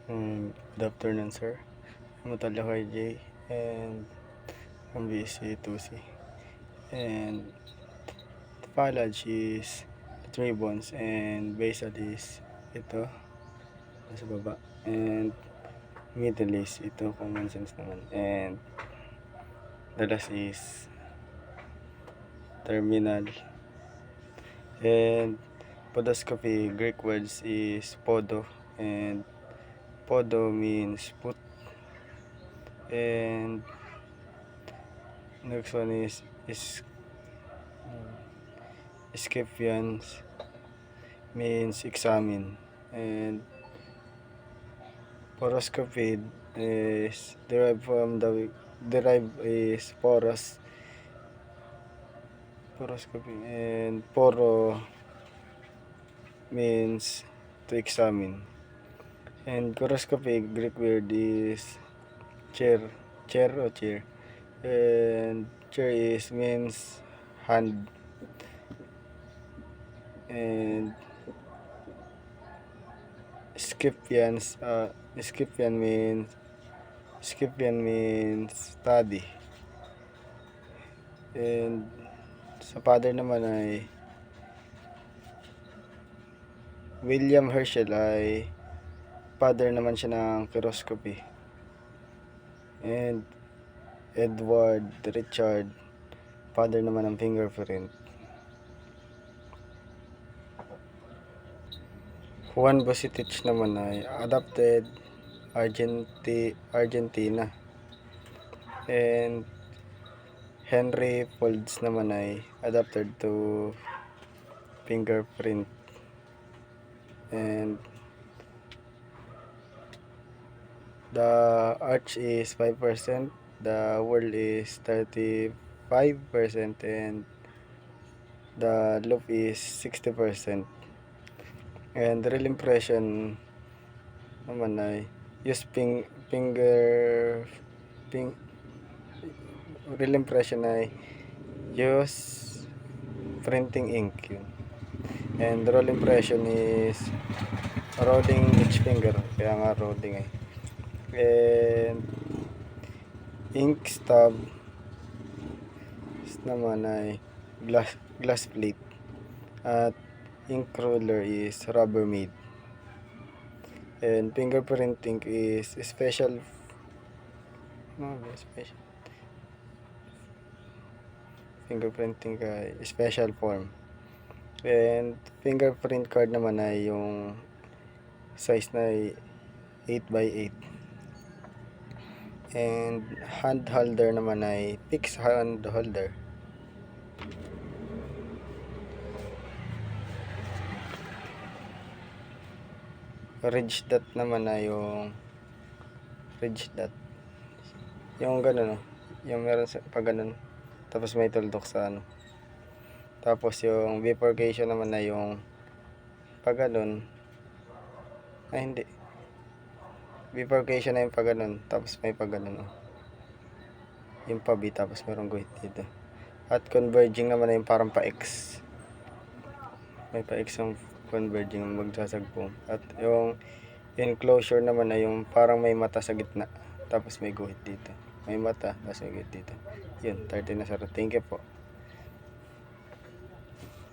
Good afternoon, sir. I'm Mutalakay J. And from BSC 2C. And the foliage is 3 bones. And basal is ito, nasa baba. And middle is ito, common sense naman. And the last is terminal. And podoscopy, Greek words is podo. And podo means put. And next one is Scapians means examine. And poroscopy is derived is poroscopy, and poro means to examine. And coroscopy, Greek word is chair or chair. And chair is means hand. And Scapian means study. And sa father naman ay William Herschel, ay father naman siya ng coroscopy. And Edward Richard, father naman ng fingerprint. Juan Bocetich naman ay adopted Argentina. And Henry Folds naman ay adapted to fingerprint. And the arch is 5%, the world is 35%, and the loop is 60%. And real impression naman ay use real impression ay use printing ink yun. And roll impression is rolling each finger, kaya nga rolling eh. And ink stub naman ay glass plate. At ink roller is Rubbermaid. And fingerprint ink is special fingerprint ink ay special form. And fingerprint card naman ay yung size na 8x8. And hand holder naman ay fixed hand holder. Ridge dot naman ay yung ridge dot, yung ganun, yung meron sa pag ganun, tapos may tuldok sa ano. Tapos yung bifurcation naman na yung pag ganun, ay hindi, bifurcation na yung pag ganun, tapos may pag ganun, yung pa B, tapos merong guhit dito. At converging naman na yung parang pa X, may pa X yung converging, magsasagpong. At yung enclosure naman na yung parang may mata sa gitna, tapos may guhit dito, may mata, tapos may guhit dito. Yun, 30 na sir. Thank you po.